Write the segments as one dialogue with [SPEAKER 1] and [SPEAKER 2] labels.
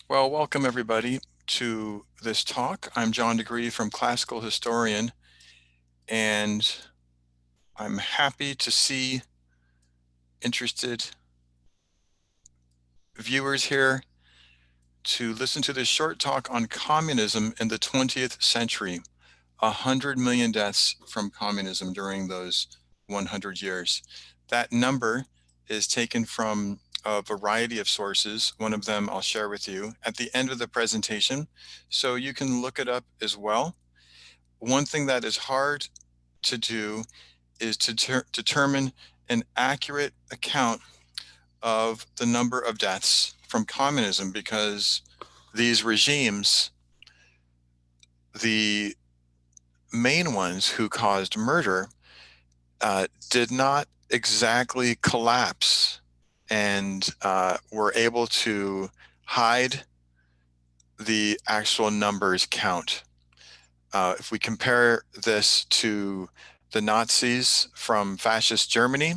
[SPEAKER 1] Well, welcome everybody to this talk. I'm John Degree from Classical Historian, and I'm happy to see interested viewers here to listen to this short talk on communism in the 20th century. 100 million deaths from communism during those 100 years. That number is taken from a variety of sources. One of them I'll share with you at the end of the presentation, so you can look it up as well. One thing that is hard to do is to determine an accurate account of the number of deaths from communism, because these regimes, the main ones who caused murder, did not exactly collapse and were able to hide the actual numbers count. If we compare this to the Nazis from fascist Germany,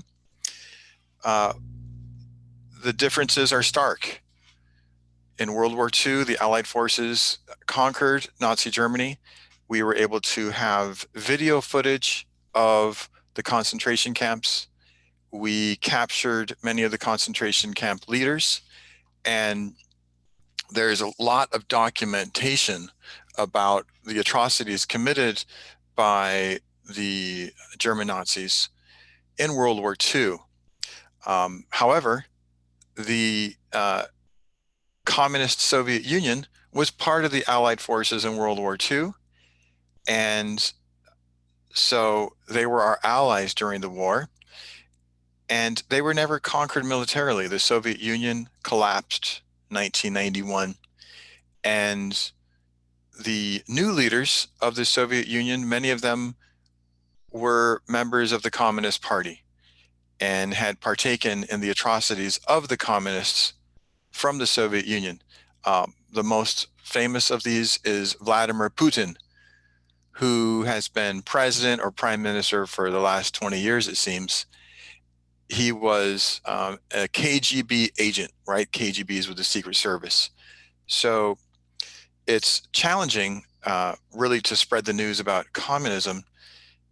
[SPEAKER 1] uh, the differences are stark. In World War II, the Allied forces conquered Nazi Germany. We were able to have video footage of the concentration camps. We captured many of the concentration camp leaders, and there's a lot of documentation about the atrocities committed by the German Nazis in World War II. However, the communist Soviet Union was part of the Allied forces in World War II, and so they were our allies during the war, and they were never conquered militarily. The Soviet Union collapsed 1991, and the new leaders of the Soviet Union, many of them were members of the Communist Party and had partaken in the atrocities of the communists from the Soviet Union. The most famous of these is Vladimir Putin, who has been president or prime minister for the last 20 years, it seems. He was a KGB agent, right? KGB is with the Secret Service. So it's challenging, really, to spread the news about communism,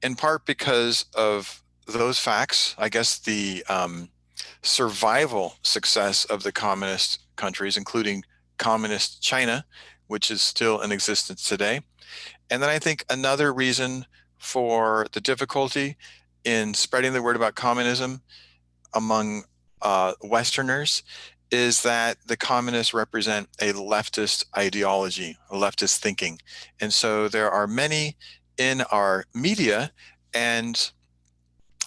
[SPEAKER 1] in part because of those facts. I guess the survival success of the communist countries, including communist China, which is still in existence today. And then I think another reason for the difficulty in spreading the word about communism among Westerners is that the communists represent a leftist ideology, a leftist thinking. And so there are many in our media and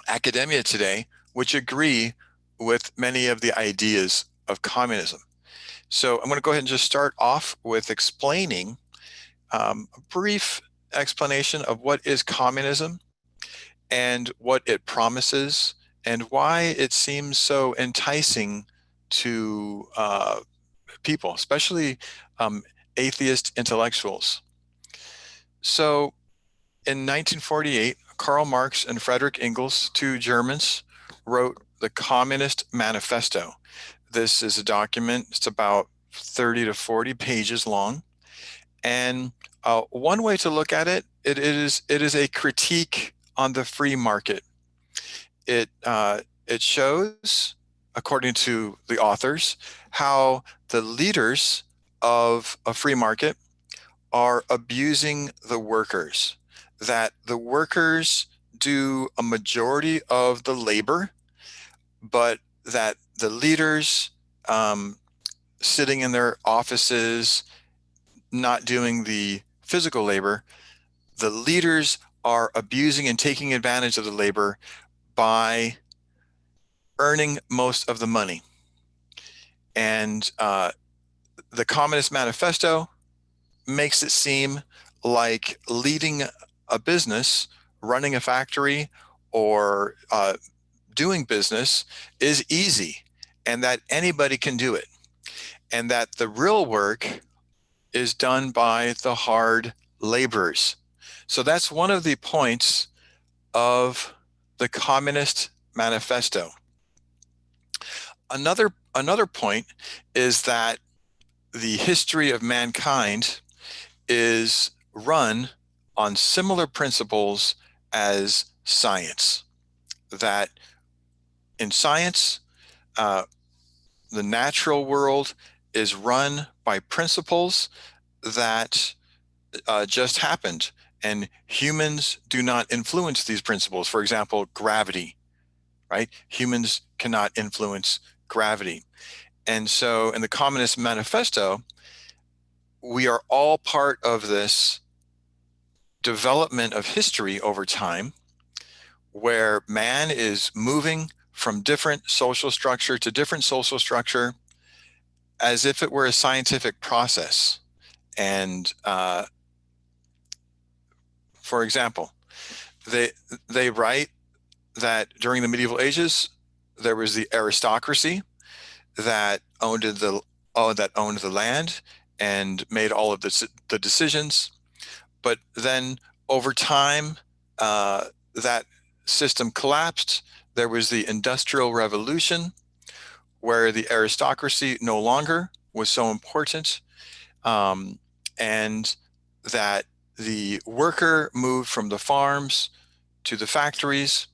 [SPEAKER 1] academia today which agree with many of the ideas of communism. So I'm going to go ahead and just start off with explaining a brief explanation of what is communism and what it promises and why it seems so enticing to people, especially atheist intellectuals. So in 1948, Karl Marx and Frederick Engels, two Germans, wrote the Communist Manifesto. This is a document, it's about 30 to 40 pages long. And one way to look at it, it is a critique on the free market. It shows, according to the authors, how the leaders of a free market are abusing the workers, that the workers do a majority of the labor, but that the leaders, sitting in their offices, not doing the physical labor, the leaders are abusing and taking advantage of the labor by earning most of the money. And the Communist Manifesto makes it seem like leading a business, running a factory, or doing business is easy, and that anybody can do it, and that the real work is done by the hard laborers. So that's one of the points of the Communist Manifesto. Another point is that the history of mankind is run on similar principles as science. That in science, uh, the natural world is run by principles that just happened, and humans do not influence these principles. For example, gravity, right? Humans cannot influence gravity. And so in the Communist Manifesto, we are all part of this development of history over time where man is moving from different social structure to different social structure as if it were a scientific process. And for example, they they write that during the medieval ages there was the aristocracy that owned the land and made all of the decisions. But then over time, that system collapsed. There was the Industrial Revolution, where the aristocracy no longer was so important, and that the worker moved from the farms to the factories.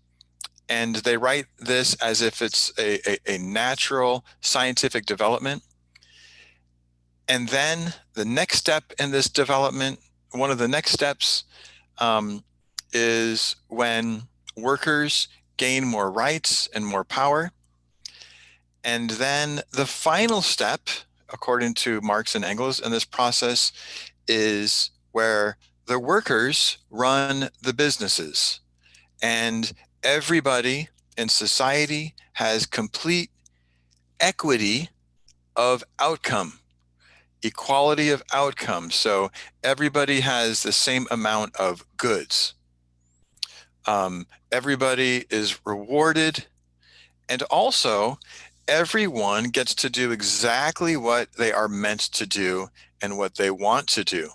[SPEAKER 1] And they write this as if it's a natural scientific development. And then the next step in this development, one of the next steps, is when workers gain more rights and more power. And then the final step, according to Marx and Engels in this process, is where the workers run the businesses. And everybody in society has complete equity of outcome, equality of outcome. So everybody has the same amount of goods. Everybody is rewarded, and also everyone gets to do exactly what they are meant to do and what they want to do.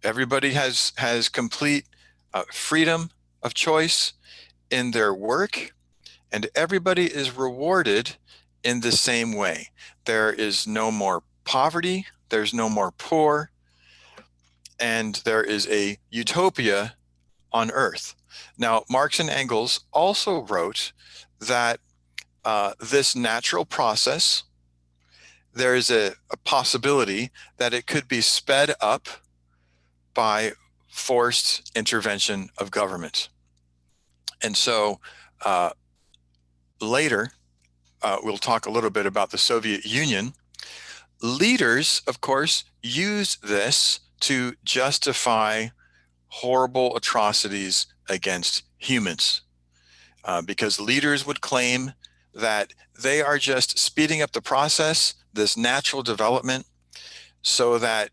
[SPEAKER 1] Everybody has complete freedom of choice in their work, and everybody is rewarded in the same way. There is no more poverty, there's no more poor, and there is a utopia on earth. Now, Marx and Engels also wrote that this natural process, there is a possibility that it could be sped up by forced intervention of government. And so later, we'll talk a little bit about the Soviet Union. Leaders, of course, use this to justify horrible atrocities against humans, because leaders would claim that they are just speeding up the process, this natural development, so that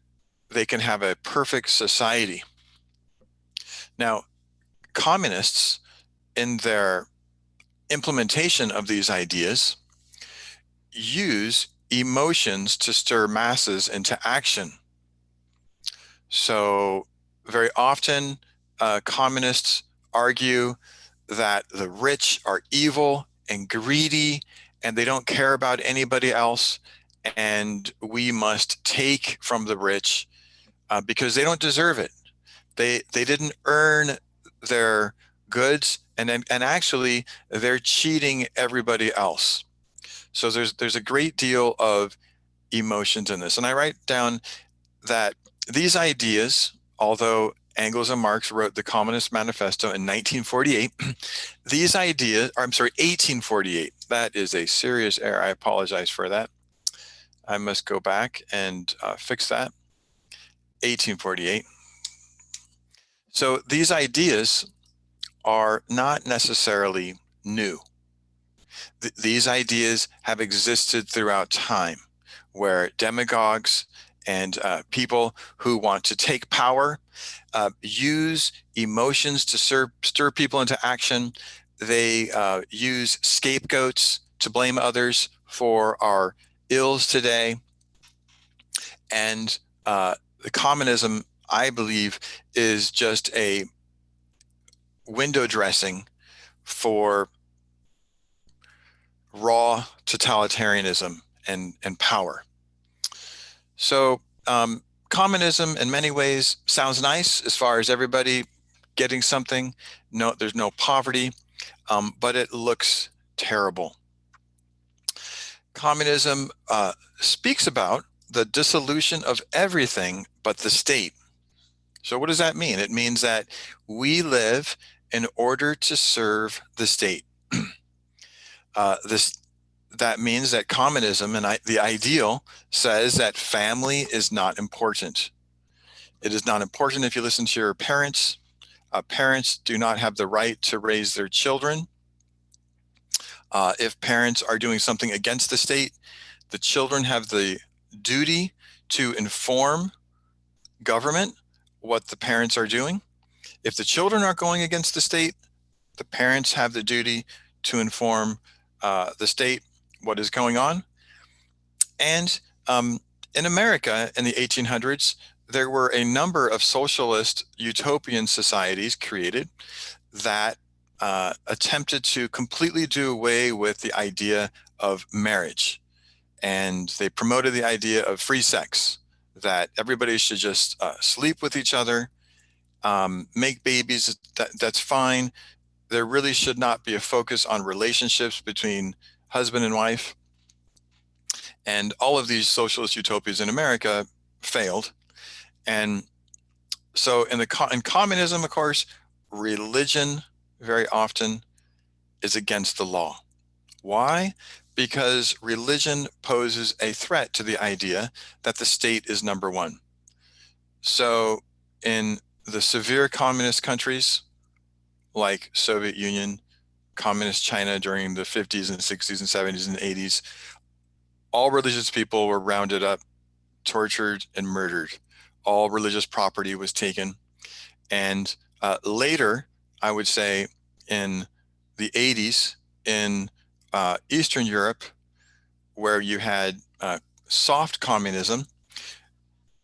[SPEAKER 1] they can have a perfect society. Now, communists, in their implementation of these ideas, use emotions to stir masses into action. So very often, communists argue that the rich are evil and greedy, and they don't care about anybody else, and we must take from the rich because they don't deserve it. They didn't earn their goods, and actually they're cheating everybody else. So there's a great deal of emotions in this, and I write down that these ideas, although Engels and Marx wrote the Communist Manifesto in 1948, these ideas, or I'm sorry, 1848. That is a serious error. I apologize for that. I must go back and fix that. 1848. So these ideas are not necessarily new. These ideas have existed throughout time, where demagogues and people who want to take power use emotions to stir people into action. They use scapegoats to blame others for our ills today. And the communism, I believe, is just a window dressing for raw totalitarianism and power. So, communism in many ways sounds nice as far as everybody getting something. No, there's no poverty, but it looks terrible. Communism speaks about the dissolution of everything but the state. So, what does that mean? It means that we live in order to serve the state. This that means that communism and the ideal says that family is not important. It is not important if you listen to your parents. Parents do not have the right to raise their children. If parents are doing something against the state, the children have the duty to inform government what the parents are doing. If the children are going against the state, the parents have the duty to inform the state what is going on. And in America in the 1800s, there were a number of socialist utopian societies created that attempted to completely do away with the idea of marriage. And they promoted the idea of free sex, that everybody should just sleep with each other, make babies, that's fine. There really should not be a focus on relationships between husband and wife. And all of these socialist utopias in America failed. And so in communism, of course, religion very often is against the law. Why? Because religion poses a threat to the idea that the state is number one. So in the severe communist countries like Soviet Union, communist China during the 50s and 60s and 70s and 80s, all religious people were rounded up, tortured, and murdered. All religious property was taken. And later, I would say in the 80s, in Eastern Europe, where you had soft communism,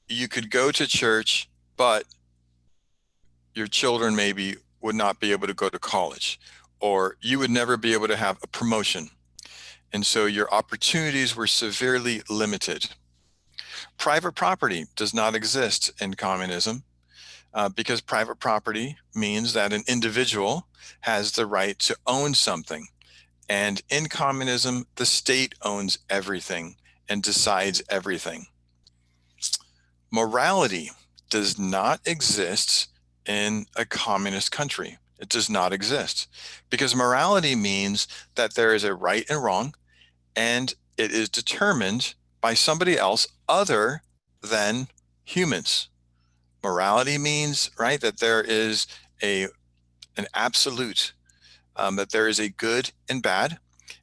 [SPEAKER 1] you could go to church, but your children maybe would not be able to go to college, or you would never be able to have a promotion. And so your opportunities were severely limited. Private property does not exist in communism because private property means that an individual has the right to own something. And in communism, the state owns everything and decides everything. Morality does not exist in a communist country. It does not exist because morality means that there is a right and wrong, and it is determined by somebody else other than humans. Morality means, right, that there is an absolute, that there is a good and bad,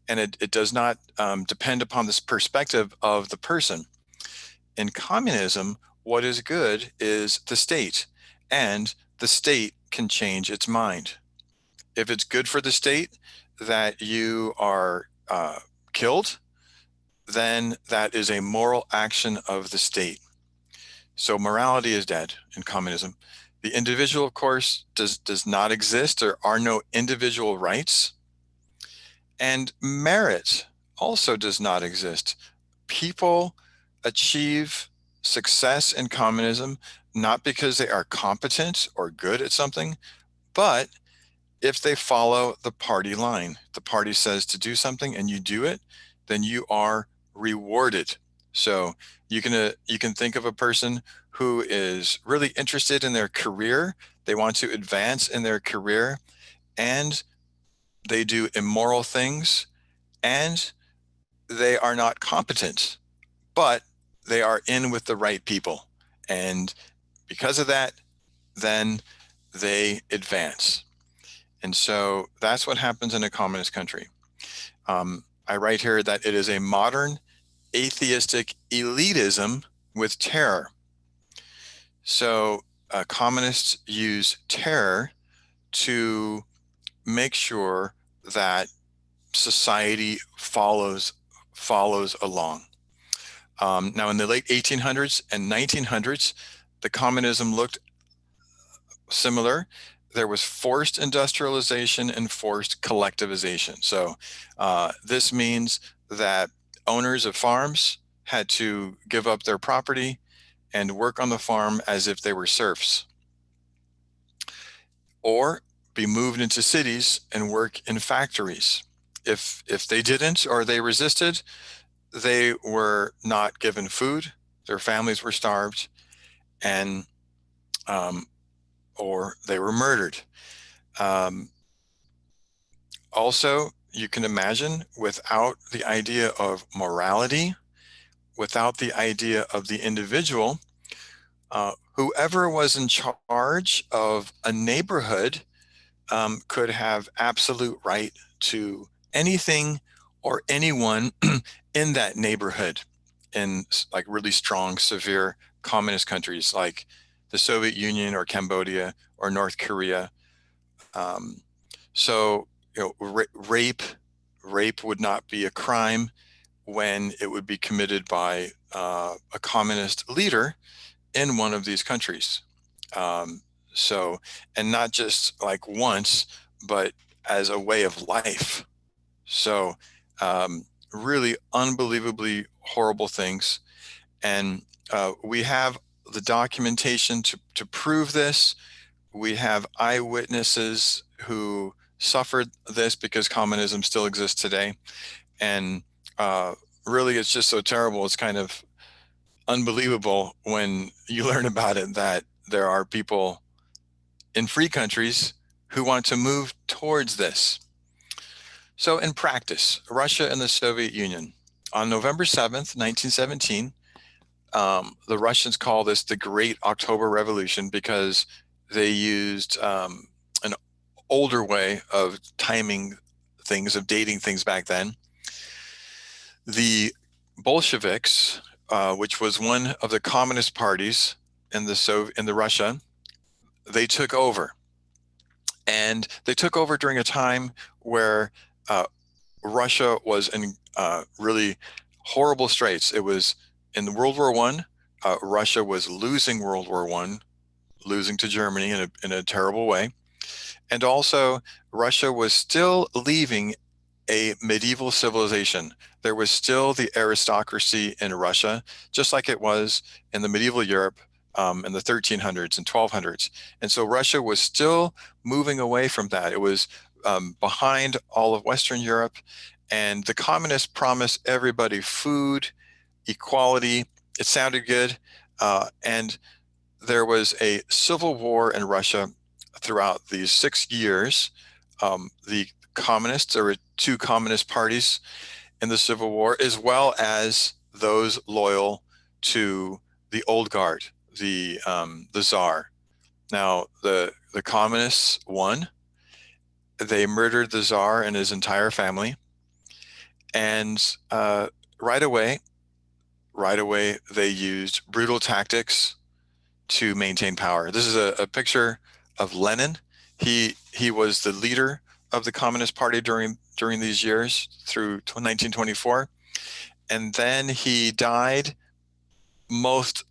[SPEAKER 1] and it does not depend upon this perspective of the person. In communism, what is good is the state, and the state can change its mind. If it's good for the state that you are killed, then that is a moral action of the state. So morality is dead in communism. The individual, of course, does not exist. There are no individual rights. And merit also does not exist. People achieve success in communism not because they are competent or good at something, but if they follow the party line. The party says to do something and you do it, then you are rewarded. So you can think of a person who is really interested in their career. They want to advance in their career, and they do immoral things, and they are not competent, but they are in with the right people. And because of that, then they advance. And so that's what happens in a communist country. I write here that it is a modern atheistic elitism with terror. So communists use terror to make sure that society follows along. Now, in the late 1800s and 1900s, the communism looked similar. There was forced industrialization and forced collectivization. So this means that owners of farms had to give up their property and work on the farm as if they were serfs, or be moved into cities and work in factories. If they didn't or they resisted, they were not given food, their families were starved, and um, or they were murdered. Um, Also, you can imagine without the idea of morality, without the idea of the individual, whoever was in charge of a neighborhood could have absolute right to anything or anyone in that neighborhood in like really strong, severe communist countries like the Soviet Union or Cambodia or North Korea. Um, so, rape would not be a crime when it would be committed by a communist leader in one of these countries. Um, so, and not just like once, but as a way of life. So, really unbelievably horrible things. And we have the documentation to prove this. We have eyewitnesses who suffered this because communism still exists today. And really, it's just so terrible. It's kind of unbelievable when you learn about it that there are people in free countries who want to move towards this. So, in practice, Russia and the Soviet Union. On November 7th, 1917, the Russians call this the Great October Revolution because they used an older way of timing things, of dating things back then. The Bolsheviks, which was one of the communist parties in the Russia, they took over, and they took over during a time where uh, Russia was in really horrible straits. It was in World War One. Russia was losing World War One, losing to Germany in a terrible way, and also Russia was still leaving a medieval civilization. There was still the aristocracy in Russia, just like it was in the medieval Europe in the 1300s and 1200s. And so Russia was still moving away from that. It was behind all of Western Europe. And the communists promised everybody food, equality. It sounded good. And there was a civil war in Russia throughout these 6 years. The communists, there were two communist parties in the Civil War, as well as those loyal to the old guard, the Tsar. Now, the communists won. They murdered the Tsar and his entire family, and right away, right away, they used brutal tactics to maintain power. This is a picture of Lenin. He was the leader of the Communist Party during these years through 1924, and then he died most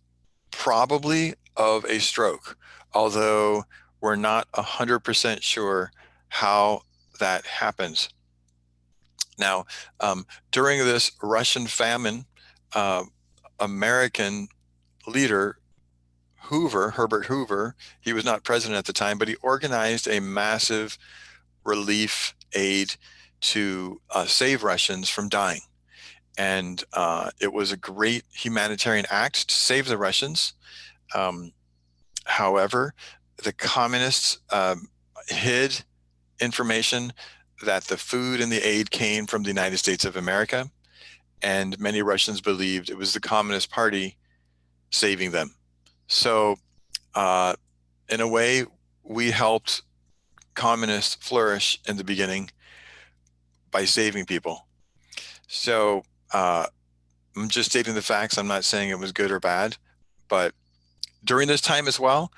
[SPEAKER 1] probably of a stroke, although we're not 100% sure how that happens. Now, during this Russian famine, uh, American leader Herbert Hoover, he was not president at the time, but he organized a massive relief aid to save Russians from dying. And it was a great humanitarian act to save the Russians. Um, However, the communists hid information that the food and the aid came from the United States of America. And many Russians believed it was the Communist Party saving them. So, in a way, we helped communists flourish in the beginning by saving people. So, I'm just stating the facts. I'm not saying it was good or bad, but during this time as well,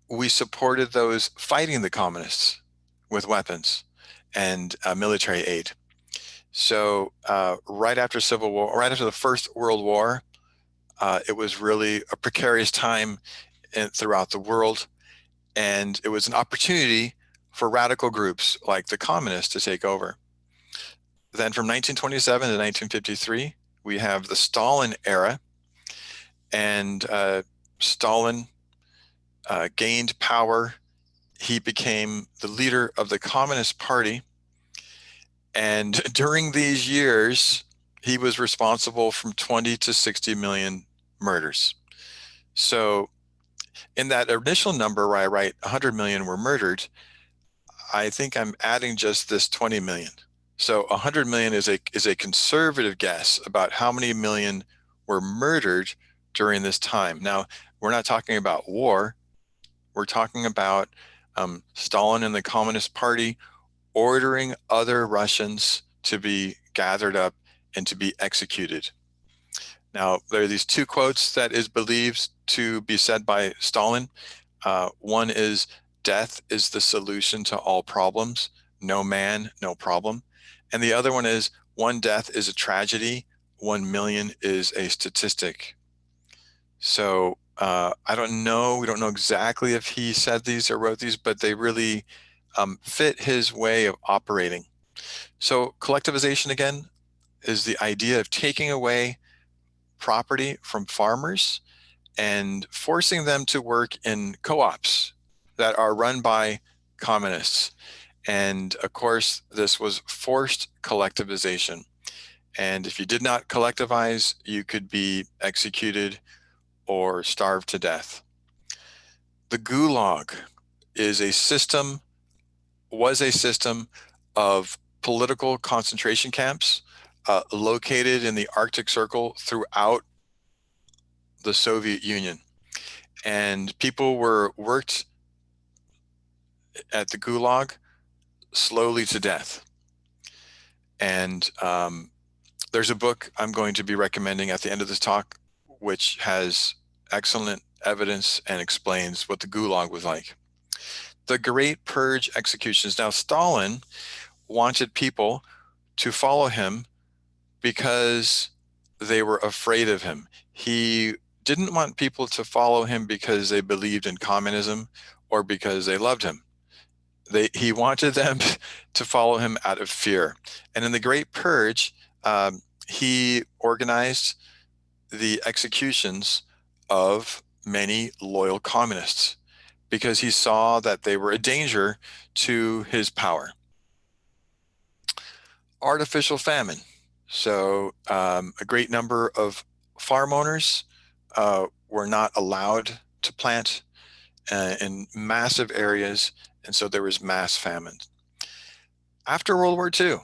[SPEAKER 1] we supported those fighting the communists with weapons and military aid. So right after Civil War, right after the First World War, it was really a precarious time throughout the world, and it was an opportunity for radical groups like the communists to take over. Then from 1927 to 1953, we have the Stalin era, and Stalin gained power. He became the leader of the Communist Party. And during these years, he was responsible from 20 to 60 million murders. So in that initial number where I write 100 million were murdered, I think I'm adding just this 20 million. So 100 million is a conservative guess about how many million were murdered during this time. Now, we're not talking about war. We're talking about Stalin and the Communist Party ordering other Russians to be gathered up and to be executed. Now, there are these two quotes that is believed to be said by Stalin. One is, "Death is the solution to all problems. No man, no problem." And the other one is, "One death is a tragedy. 1 million is a statistic." So I don't know. We don't know exactly if he said these or wrote these, but they really fit his way of operating. So collectivization, again, is the idea of taking away property from farmers and forcing them to work in co-ops that are run by communists. And of course, this was forced collectivization. And if you did not collectivize, you could be executed or starved to death. The Gulag is a system, was a system of political concentration camps located in the Arctic Circle throughout the Soviet Union. And people were worked at the Gulag slowly to death. And there's a book I'm going to be recommending at the end of this talk, which has excellent evidence and explains what the Gulag was like. The Great Purge executions. Now, Stalin wanted people to follow him because they were afraid of him. He didn't want people to follow him because they believed in communism or because they loved him. He wanted them to follow him out of fear. And in the Great Purge, he organized the executions of many loyal communists because he saw that they were a danger to his power. Artificial famine. So a great number of farm owners were not allowed to plant in massive areas, and so there was mass famine. After World War II,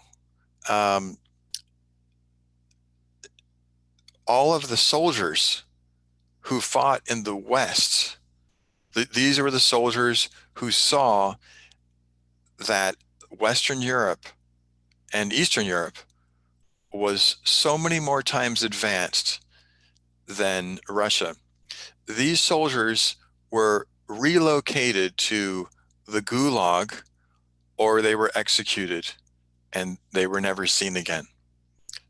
[SPEAKER 1] all of the soldiers who fought in the West, these were the soldiers who saw that Western Europe and Eastern Europe was so many more times advanced than Russia. These soldiers were relocated to the Gulag or they were executed and they were never seen again.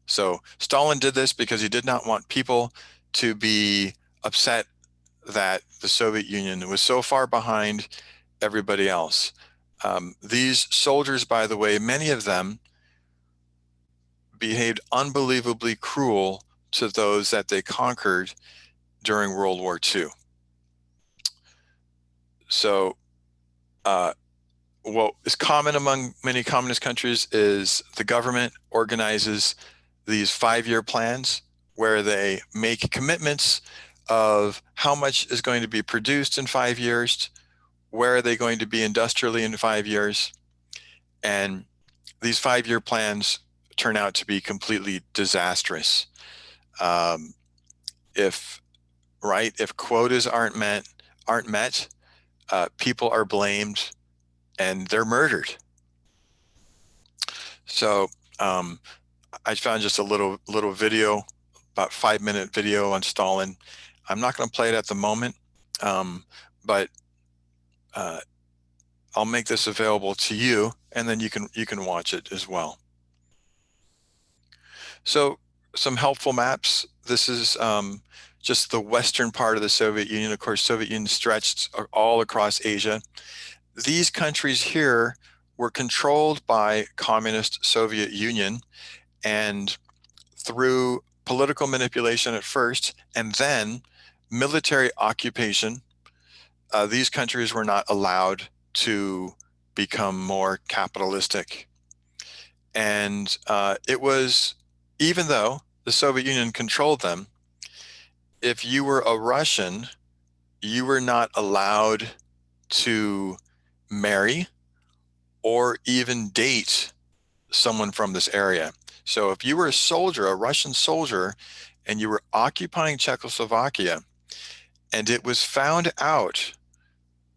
[SPEAKER 1] So Stalin did this because he did not want people to be upset that the Soviet Union was so far behind everybody else. These soldiers, by the way, many of them behaved unbelievably cruel to those that they conquered during World War II. So what is common among many communist countries is the government organizes these 5-year plans where they make commitments of how much is going to be produced in 5 years, where are they going to be industrially in 5 years, and these 5-year plans turn out to be completely disastrous. If quotas aren't met, people are blamed and they're murdered. So I found just a little video, about 5-minute video on Stalin. I'm not going to play it at the moment, but I'll make this available to you, and then you can watch it as well. So some helpful maps. This is just the western part of the Soviet Union. Of course, Soviet Union stretched all across Asia. These countries here were controlled by communist Soviet Union, and through political manipulation at first, and then military occupation. These countries were not allowed to become more capitalistic. And it was, even though the Soviet Union controlled them, if you were a Russian, you were not allowed to marry or even date someone from this area. So if you were a soldier, a Russian soldier, and you were occupying Czechoslovakia, and it was found out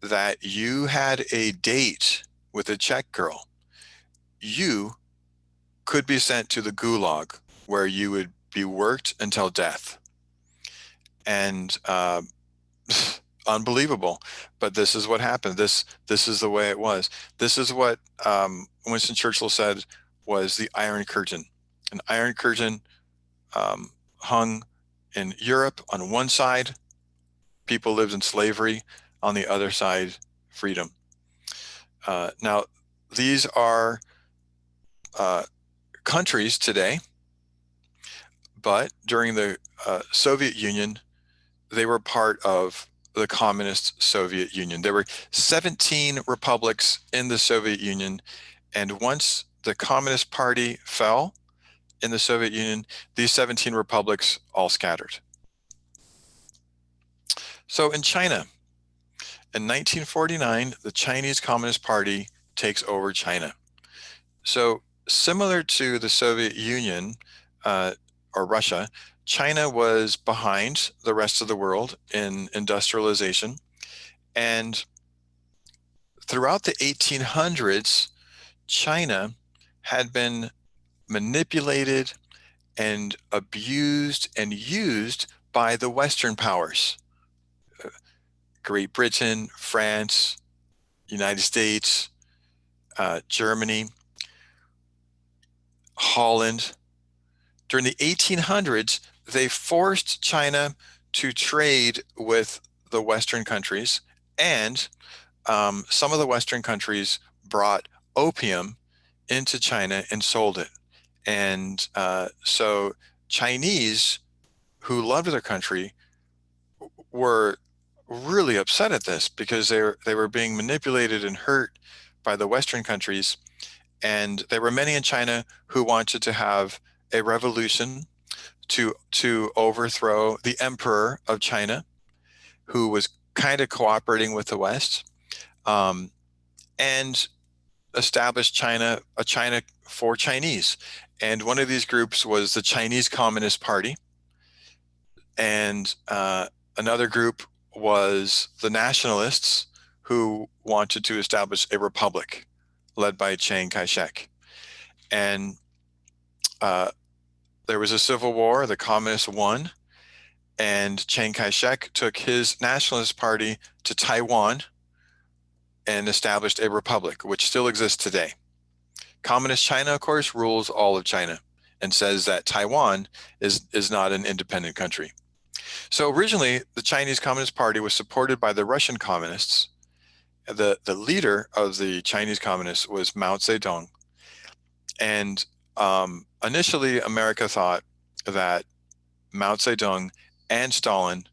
[SPEAKER 1] that you had a date with a Czech girl, you could be sent to the gulag where you would be worked until death. And unbelievable, but this is what happened. This is the way it was. This is what Winston Churchill said was the Iron Curtain. An Iron Curtain hung in Europe on one side, people lived in slavery, on the other side, freedom. Now, these are countries today, but during the Soviet Union, they were part of the communist Soviet Union. There were 17 republics in the Soviet Union, and once the Communist Party fell in the Soviet Union, these 17 republics all scattered. So in China, in 1949, the Chinese Communist Party takes over China. So similar to the Soviet Union or Russia, China was behind the rest of the world in industrialization. And throughout the 1800s, China had been manipulated and abused and used by the Western powers. Great Britain, France, United States, Germany, Holland. During the 1800s, they forced China to trade with the Western countries, and some of the Western countries brought opium into China and sold it. And so Chinese who loved their country were really upset at this because they were being manipulated and hurt by the Western countries. And there were many in China who wanted to have a revolution to overthrow the emperor of China, who was kind of cooperating with the West, and establish a China for Chinese. And one of these groups was the Chinese Communist Party. And another group was the nationalists, who wanted to establish a republic led by Chiang Kai-shek. And there was a civil war, the communists won, and Chiang Kai-shek took his nationalist party to Taiwan and established a republic, which still exists today. Communist China, of course, rules all of China and says that Taiwan is not an independent country. So originally, the Chinese Communist Party was supported by the Russian communists. The leader of the Chinese communists was Mao Zedong. And initially, America thought that Mao Zedong and Stalin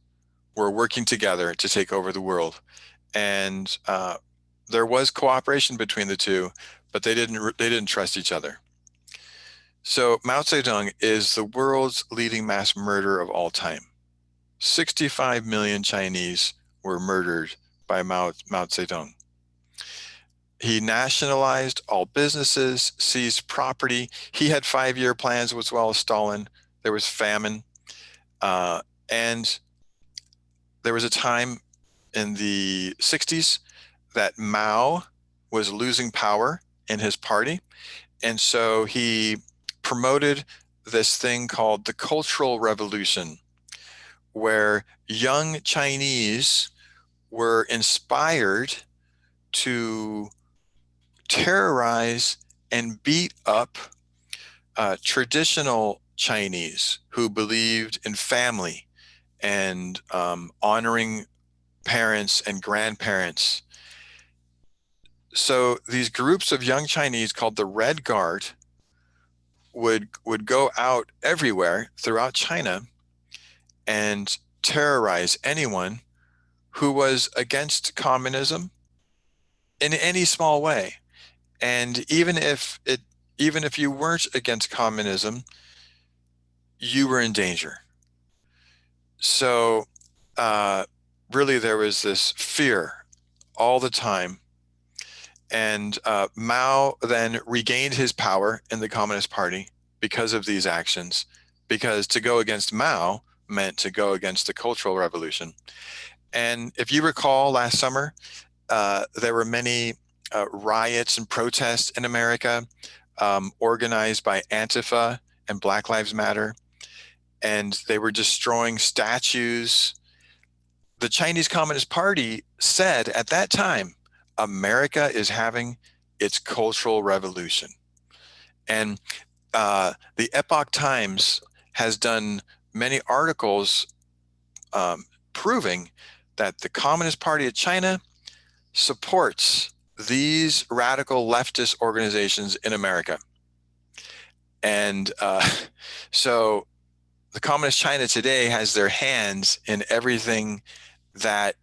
[SPEAKER 1] were working together to take over the world. And there was cooperation between the two, but they didn't trust each other. So Mao Zedong is the world's leading mass murderer of all time. 65 million Chinese were murdered by Mao Zedong. He nationalized all businesses, seized property. He had 5-year plans as well as Stalin. There was famine. And there was a time in the 60s that Mao was losing power in his party. And so he promoted this thing called the Cultural Revolution, where young Chinese were inspired to terrorize and beat up traditional Chinese who believed in family and honoring parents and grandparents. So these groups of young Chinese called the Red Guard would go out everywhere throughout China and terrorize anyone who was against communism in any small way. And even if you weren't against communism, you were in danger. So uh, really, there was this fear all the time. And Mao then regained his power in the Communist Party because of these actions, because to go against Mao meant to go against the Cultural Revolution. And if you recall last summer, there were many riots and protests in America, organized by Antifa and Black Lives Matter, and they were destroying statues. The Chinese Communist Party said at that time, America is having its cultural revolution. And the Epoch Times has done many articles proving that the Communist Party of China supports these radical leftist organizations in America. And so the Communist China today has their hands in everything that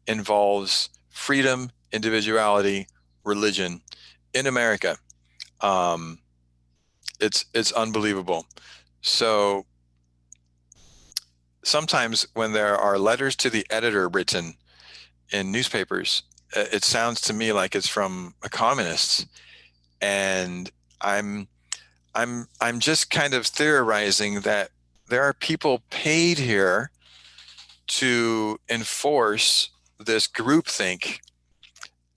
[SPEAKER 1] involves freedom, individuality, religion in America. Um, it's unbelievable. So sometimes when there are letters to the editor written in newspapers, it sounds to me like it's from a communist, and I'm just kind of theorizing that there are people paid here to enforce this groupthink,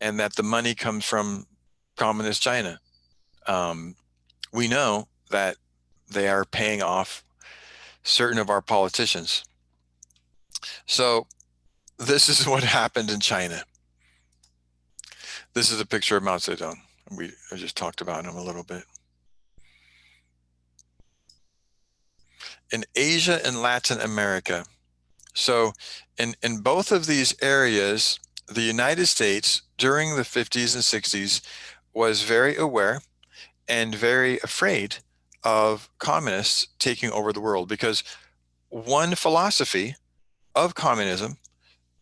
[SPEAKER 1] and that the money comes from communist China. We know that they are paying off certain of our politicians. So this is what happened in China. This is a picture of Mao Zedong. I just talked about him a little bit. In Asia and Latin America. So in both of these areas, the United States during the 50s and 60s was very aware and very afraid of communists taking over the world, because one philosophy of communism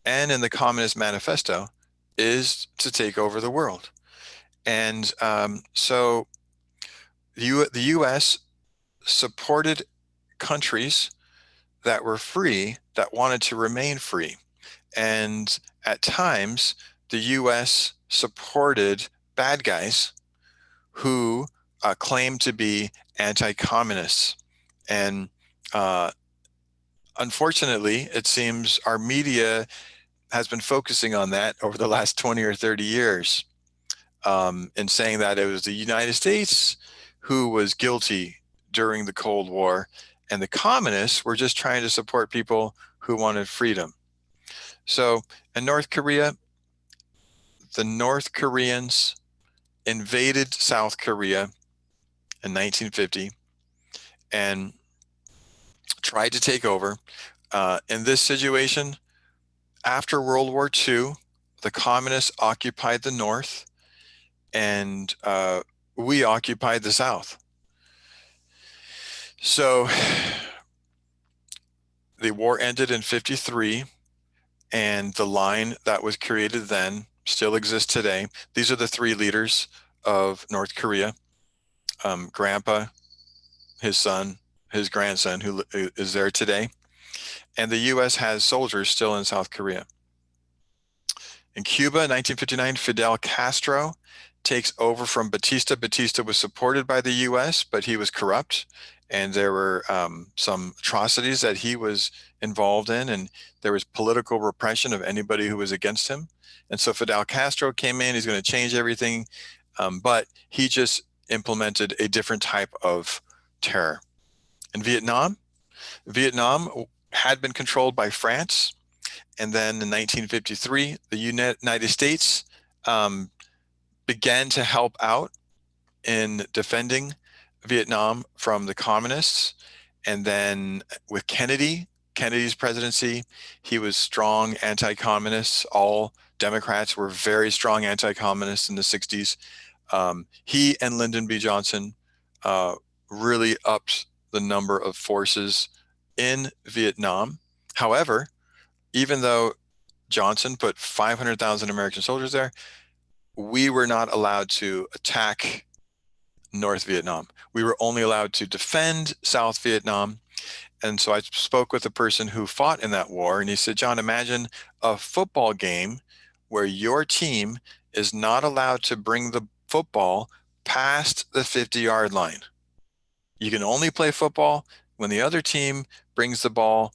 [SPEAKER 1] and in the Communist Manifesto is to take over the world. And so the US supported countries that were free, that wanted to remain free. And at times, the US supported bad guys who claimed to be anti-communists. And unfortunately, it seems our media has been focusing on that over the last 20 or 30 years, in saying that it was the United States who was guilty during the Cold War, and the communists were just trying to support people who wanted freedom. So in North Korea, the North Koreans invaded South Korea in 1950 and tried to take over. In this situation, after World War II, the communists occupied the North, and we occupied the South. So the war ended in 53, and the line that was created then still exists today. These are the three leaders of North Korea: Grandpa, his son, his grandson, who is there today. And the U.S. has soldiers still in South Korea. In Cuba, in 1959, Fidel Castro takes over from Batista. Batista was supported by the U.S., but he was corrupt, and there were some atrocities that he was involved in, and there was political repression of anybody who was against him. And so Fidel Castro came in. He's going to change everything, but he just implemented a different type of terror. In Vietnam, Vietnam had been controlled by France. And then in 1953, the United States began to help out in defending Vietnam from the communists. And then with Kennedy's presidency, he was strong anti-communist. All Democrats were very strong anti-communists in the 60s. He and Lyndon B. Johnson really upped the number of forces in Vietnam. However, even though Johnson put 500,000 American soldiers there, we were not allowed to attack North Vietnam. We were only allowed to defend South Vietnam. And so I spoke with a person who fought in that war, and he said, John, imagine a football game where your team is not allowed to bring the football past the 50-yard line. You can only play football when the other team brings the ball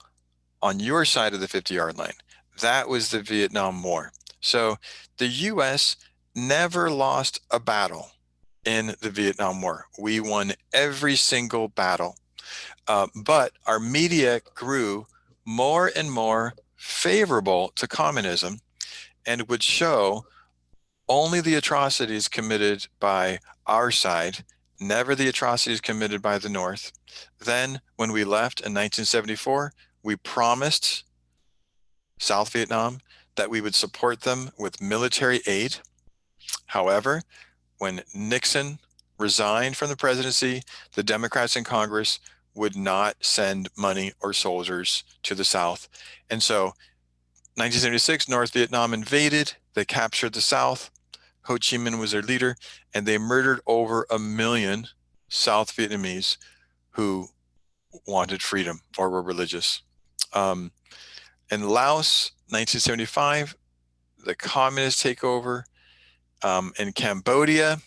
[SPEAKER 1] on your side of the 50-yard line. That was the Vietnam War. So the US never lost a battle in the Vietnam War. We won every single battle. But our media grew more and more favorable to communism and would show only the atrocities committed by our side, never the atrocities committed by the North. Then, when we left in 1974, we promised South Vietnam that we would support them with military aid. However, when Nixon resigned from the presidency, the Democrats in Congress would not send money or soldiers to the South. And so 1976, North Vietnam invaded. They captured the South. Ho Chi Minh was their leader, and they murdered over 1 million South Vietnamese who wanted freedom or were religious. In Laos, 1975, the communists take over. In Cambodia,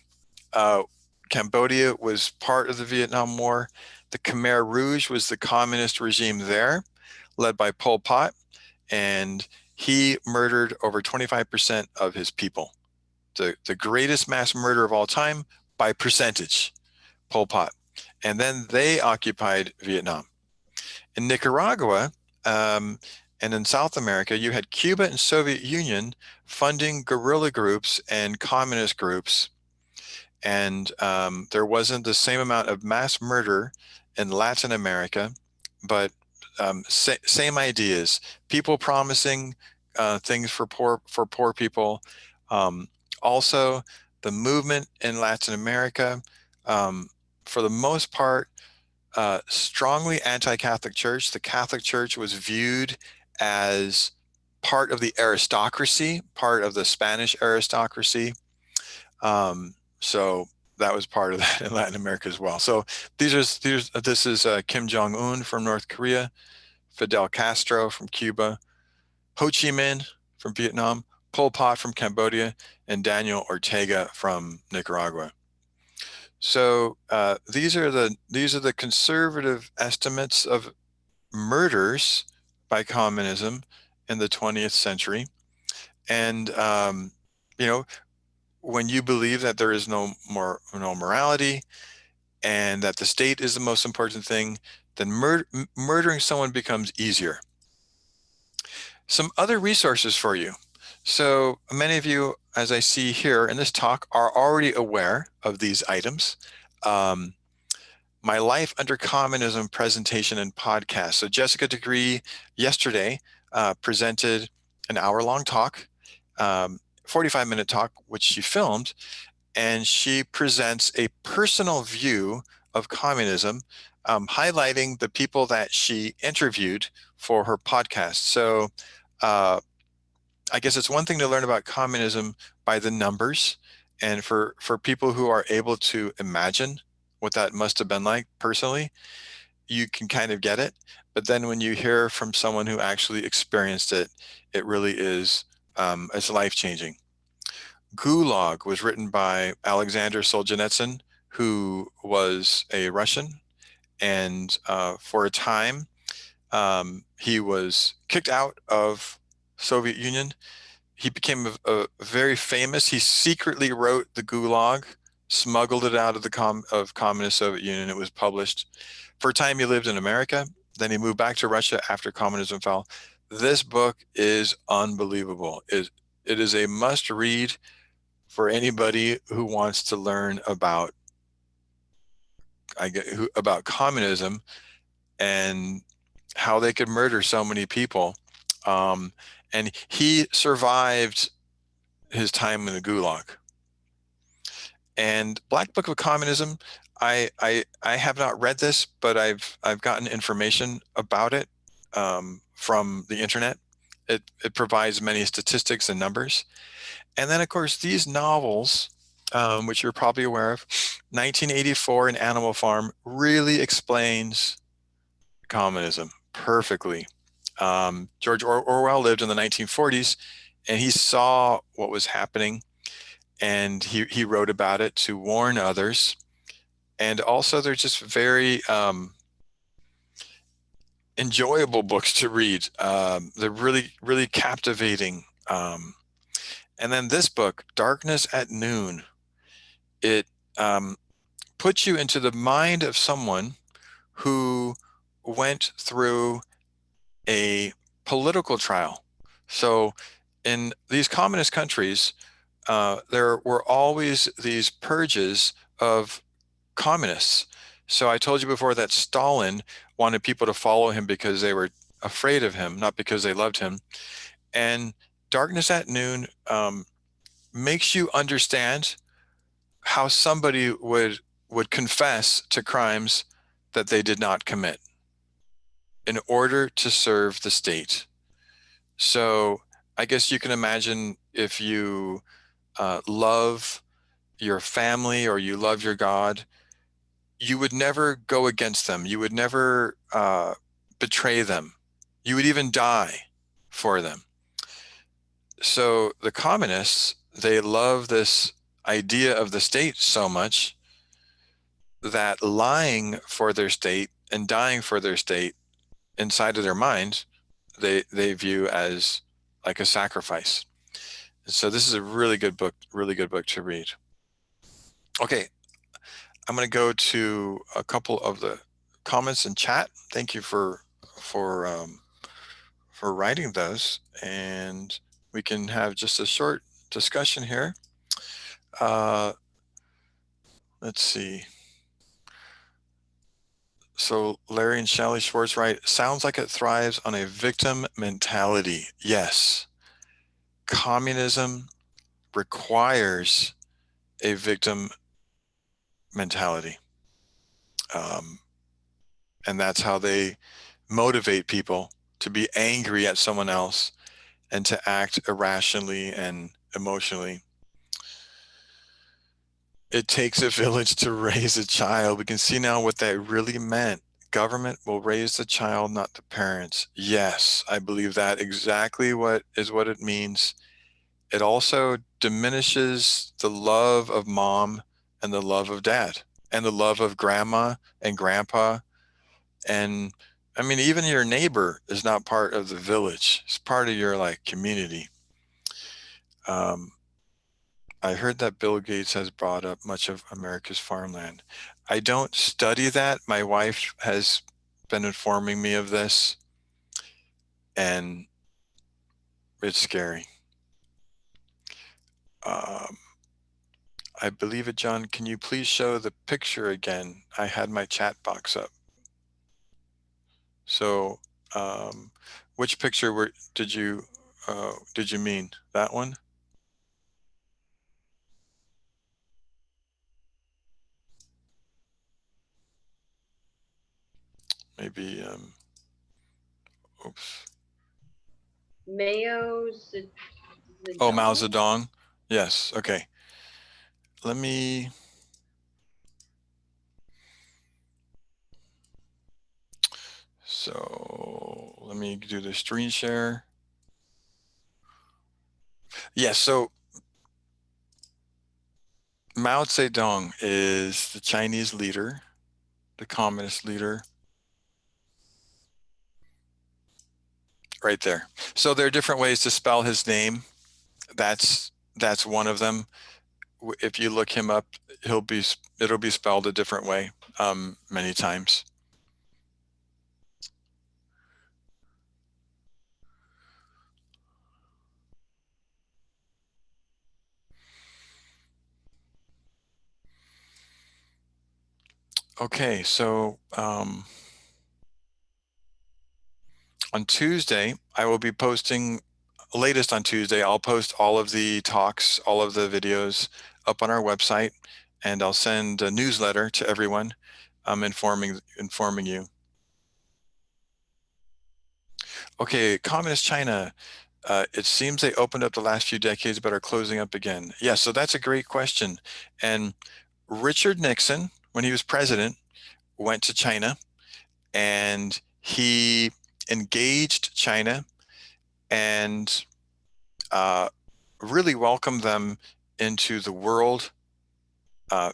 [SPEAKER 1] Cambodia was part of the Vietnam War. The Khmer Rouge was the communist regime there, led by Pol Pot, and he murdered over 25% of his people. The greatest mass murder of all time by percentage, Pol Pot. And then they occupied Vietnam. In Nicaragua, and in South America, you had Cuba and Soviet Union funding guerrilla groups and communist groups. And there wasn't the same amount of mass murder in Latin America, but same ideas. People promising things for poor people. Also, the movement in Latin America, for the most part, strongly anti-Catholic Church. The Catholic Church was viewed as part of the aristocracy, part of the Spanish aristocracy. So that was part of that in Latin America as well. So this is Kim Jong-un from North Korea, Fidel Castro from Cuba, Ho Chi Minh from Vietnam, Pol Pot from Cambodia, and Daniel Ortega from Nicaragua. So these are the conservative estimates of murders by communism in the 20th century. And when you believe that there is no morality and that the state is the most important thing, then murdering someone becomes easier. Some other resources for you. So many of you, as I see here in this talk, are already aware of these items. My Life Under Communism presentation and podcast. So Jessica Degree yesterday presented an hour-long talk, 45-minute talk, which she filmed, and she presents a personal view of communism, highlighting the people that she interviewed for her podcast. So I guess it's one thing to learn about communism by the numbers, and for people who are able to imagine what that must have been like personally, you can kind of get it. But then when you hear from someone who actually experienced it, it really is, it's life-changing. Gulag was written by Alexander Solzhenitsyn, who was a Russian, and for a time he was kicked out of Soviet Union. He became a very famous. He secretly wrote the Gulag, smuggled it out of the communist Soviet Union. It was published. For a time, he lived in America. Then he moved back to Russia after communism fell. This book is unbelievable. It is a must-read for anybody who wants to learn about communism and how they could murder so many people. And he survived his time in the Gulag. And Black Book of Communism, I have not read this, but I've gotten information about it from the internet. It provides many statistics and numbers. And then, of course, these novels, which you're probably aware of, 1984 and Animal Farm really explains communism perfectly. George Orwell lived in the 1940s, and he saw what was happening, and he wrote about it to warn others. And also, they're just very enjoyable books to read. They're really, really captivating. And then this book, Darkness at Noon, it um, puts you into the mind of someone who went through a political trial. So, in these communist countries, there were always these purges of communists. So I told you before that Stalin wanted people to follow him because they were afraid of him, not because they loved him. And Darkness at Noon makes you understand how somebody would confess to crimes that they did not commit in order to serve the state. So I guess you can imagine if you love your family or you love your God, you would never go against them. You would never betray them. You would even die for them. So the communists, they love this idea of the state so much that lying for their state and dying for their state inside of their mind, they view as like a sacrifice. So this is a really good book to read. Okay, I'm going to go to a couple of the comments in chat. Thank you for for writing those, and we can have just a short discussion here. Let's see. So Larry and Shelley Schwartz write, sounds like it thrives on a victim mentality. Yes. Communism requires a victim mentality. And that's how they motivate people to be angry at someone else and to act irrationally and emotionally. It takes a village to raise a child. We can see now what that really meant. Government will raise the child, not the parents. Yes, I believe that exactly what it means. It also diminishes the love of mom and the love of dad and the love of grandma and grandpa. And I mean, even your neighbor is not part of the village. It's part of your like community. I heard that Bill Gates has bought up much of America's farmland. I don't study that. My wife has been informing me of this, and it's scary. I believe it, John. Can you please show the picture again? I had my chat box up. So, which picture did you mean? That one? Maybe, oops.
[SPEAKER 2] Mao Zedong.
[SPEAKER 1] Oh, Mao Zedong. Yes. Okay. Let me. So let me do the screen share. Yes. So Mao Zedong is the Chinese leader, the communist leader. Right there. So there are different ways to spell his name. That's one of them. If you look him up, it'll be spelled a different way many times. Okay, so on Tuesday, I will be posting, latest on Tuesday, I'll post all of the talks, all of the videos up on our website. and I'll send a newsletter to everyone, informing you. Okay, Communist China. It seems they opened up the last few decades, but are closing up again. Yeah, so that's a great question. And Richard Nixon, when he was president, went to China and he engaged China and uh, really welcomed them into the world uh,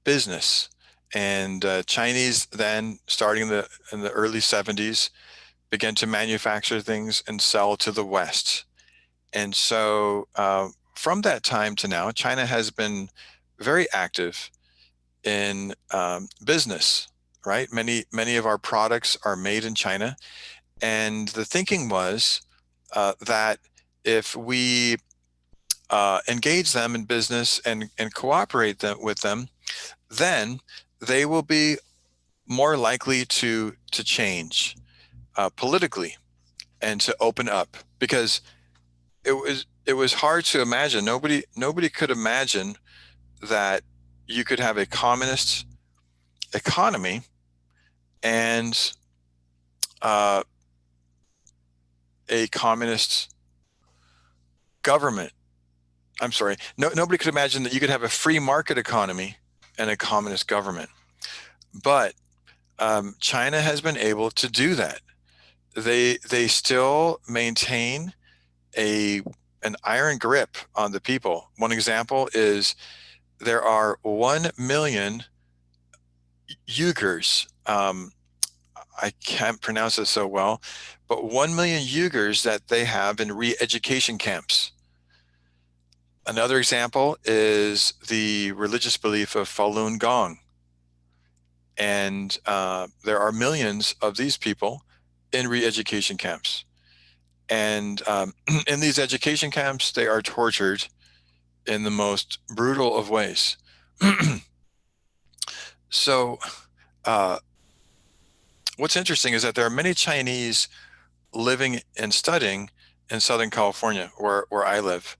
[SPEAKER 1] business. And Chinese then, starting in the early 70s, began to manufacture things and sell to the West. And so from that time to now, China has been very active in business, right? Many of our products are made in China. And the thinking was that if we engage them in business and cooperate with them, then they will be more likely to change politically and to open up because it was hard to imagine. Nobody could imagine that you could have a communist economy and uh, a communist government. I'm sorry. Nobody could imagine that you could have a free market economy and a communist government. But China has been able to do that. They still maintain a an iron grip on the people. One example is there are 1 million Uyghurs. I can't pronounce it so well, but 1 million Uyghurs that they have in re-education camps. Another example is the religious belief of Falun Gong. And there are millions of these people in re-education camps. And in these education camps, they are tortured in the most brutal of ways. So, uh, what's interesting is that there are many Chinese living and studying in Southern California, where I live.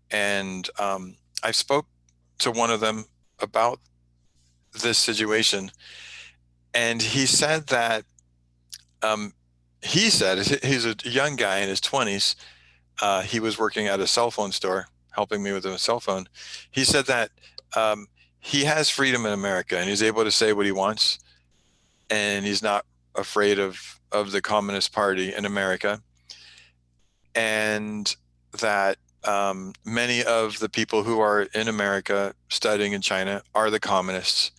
[SPEAKER 1] And I spoke to one of them about this situation, and he said that um, he said he's a young guy in his 20s. He was working at a cell phone store, helping me with a cell phone. He said that um, he has freedom in America, and he's able to say what he wants, and he's not afraid of the Communist Party in America, and that many of the people who are in America studying in China are the communists,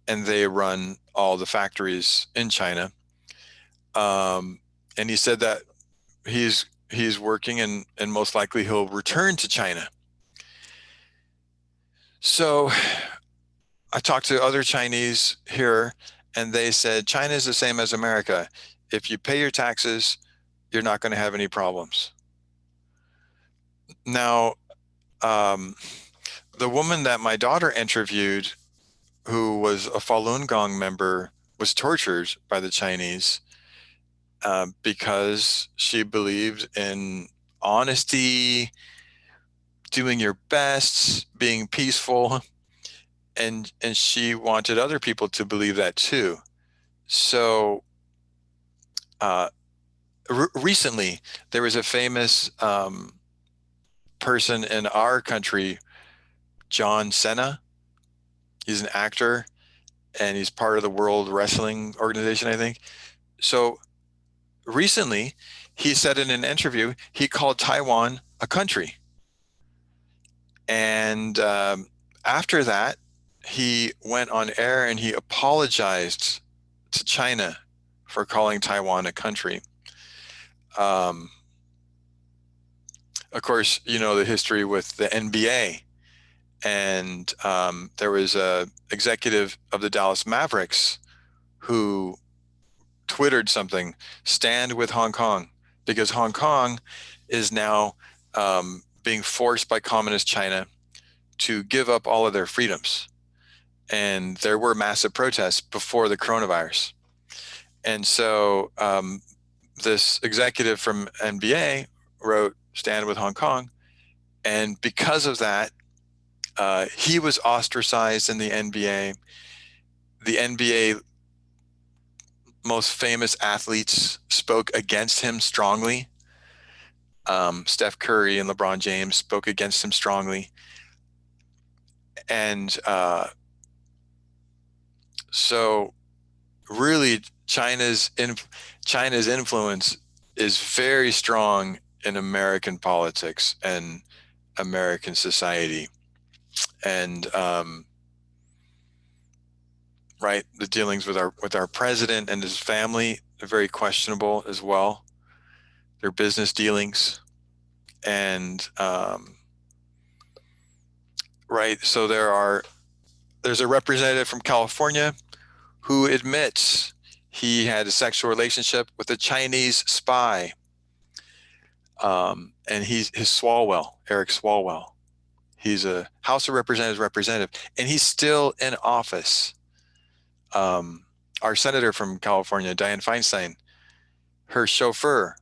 [SPEAKER 1] and they run all the factories in China. And he said that he's working and most likely he'll return to China. So I talked to other Chinese here, and they said China is the same as America. If you pay your taxes, you're not going to have any problems. Now, um, the woman that my daughter interviewed, who was a Falun Gong member, was tortured by the Chinese because she believed in honesty, doing your best, being peaceful, and she wanted other people to believe that too. So uh, recently, there was a famous person in our country, John Cena. He's an actor and he's part of the World Wrestling Organization, I think. So recently, he said in an interview, he called Taiwan a country. And after that, he went on air and he apologized to China for calling Taiwan a country. Um, of course, you know the history with the NBA, and there was a executive of the Dallas Mavericks who twittered something, "Stand with Hong Kong," because Hong Kong is now being forced by communist China to give up all of their freedoms. And there were massive protests before the coronavirus. And so this executive from NBA wrote "Stand with Hong Kong," and because of that, He was ostracized in the NBA. The NBA most famous athletes spoke against him strongly. Steph Curry and LeBron James spoke against him strongly. And so really China's influence is very strong in American politics and American society. And right, the dealings with our president and his family are very questionable as well. Their business dealings. And right, so there's a representative from California who admits he had a sexual relationship with a Chinese spy. And he's his Swalwell, Eric Swalwell. He's a House of Representatives representative, and he's still in office. Our senator from California, Dianne Feinstein, her chauffeur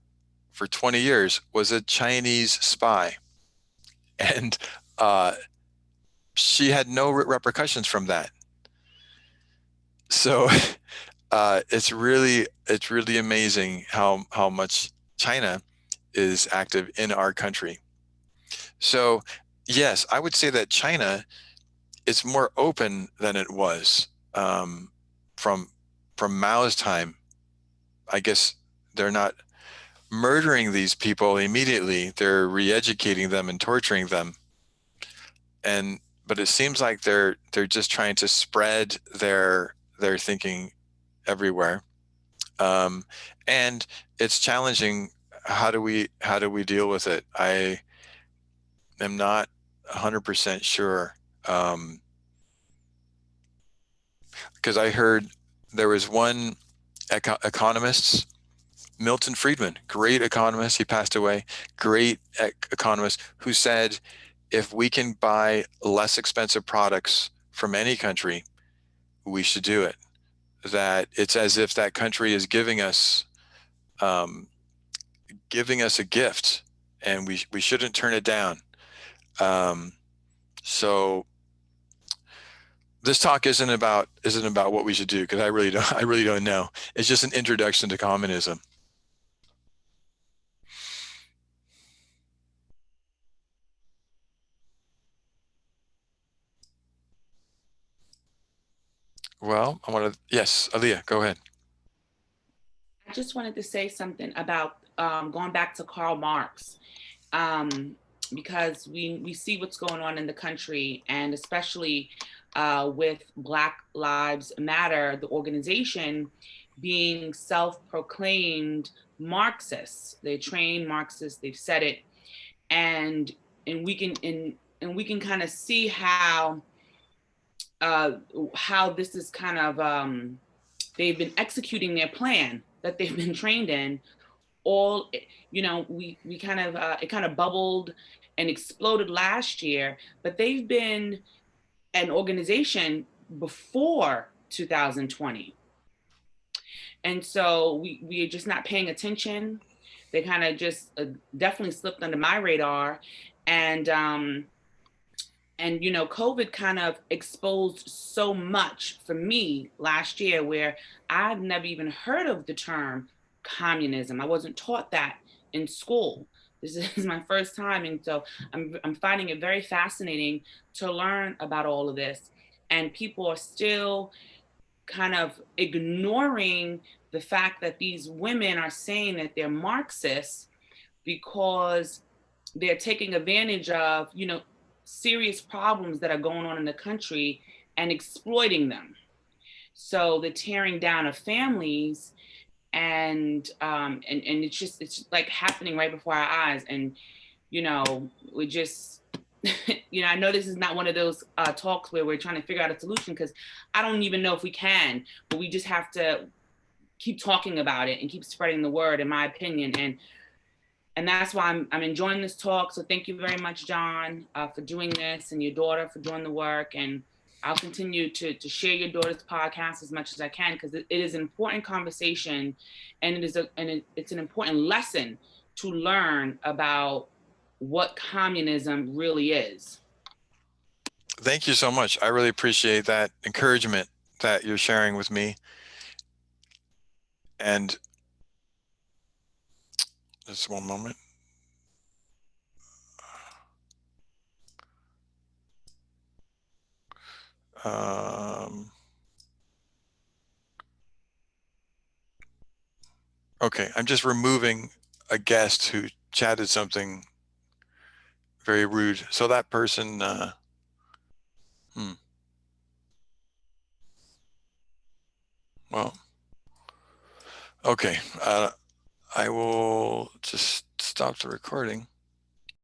[SPEAKER 1] for 20 years was a Chinese spy. And she had no repercussions from that. So it's really amazing how much China is active in our country. So yes, I would say that China is more open than it was from Mao's time. I guess they're not murdering these people immediately; they're re-educating them and torturing them. And but it seems like they're just trying to spread their thinking everywhere. Um, and it's challenging. How do we deal with it? I am not 100% sure. Because I heard there was one economist, Milton Friedman, great economist. He passed away. Great economist who said, if we can buy less expensive products from any country, we should do it. That it's as if that country is um, giving us a gift, and we shouldn't turn it down. Um, so this talk isn't about what we should do because I really don't know. It's just an introduction to communism. Well, I want to yes, Aaliyah, go ahead.
[SPEAKER 3] I just wanted to say something about going back to Karl Marx, um, because we see what's going on in the country, and especially with Black Lives Matter, the organization being self-proclaimed Marxists. They train Marxists. They've said it, and and we can and we can kind of see uh, how this is kind of they've been executing their plan that they've been trained in. All we kind of it kind of bubbled and exploded last year, but they've been an organization before 2020, and so we are just not paying attention. They kind of just definitely slipped under my radar, and COVID kind of exposed so much for me last year, where I've never even heard of the term communism. I wasn't taught that in school. This is my first time, and so I'm finding it very fascinating to learn about all of this. And people are still kind of ignoring the fact that these women are saying that they're Marxists because they're taking advantage of, serious problems that are going on in the country and exploiting them. So the tearing down of families, and it's like happening right before our eyes. And we just I know this is not one of those talks where we're trying to figure out a solution, because I don't even know if we can, but we just have to keep talking about it and keep spreading the word, in my opinion. And that's why I'm enjoying this talk. So thank you very much, John, for doing this, and your daughter for doing the work. And I'll continue to share your daughter's podcast as much as I can, because it is an important conversation, and it's an important lesson to learn about what communism really is.
[SPEAKER 1] Thank you so much. I really appreciate that encouragement that you're sharing with me. And just one moment. Um, okay, I'm just removing a guest who chatted something very rude. So that person, hmm, well, okay. I will just stop the recording.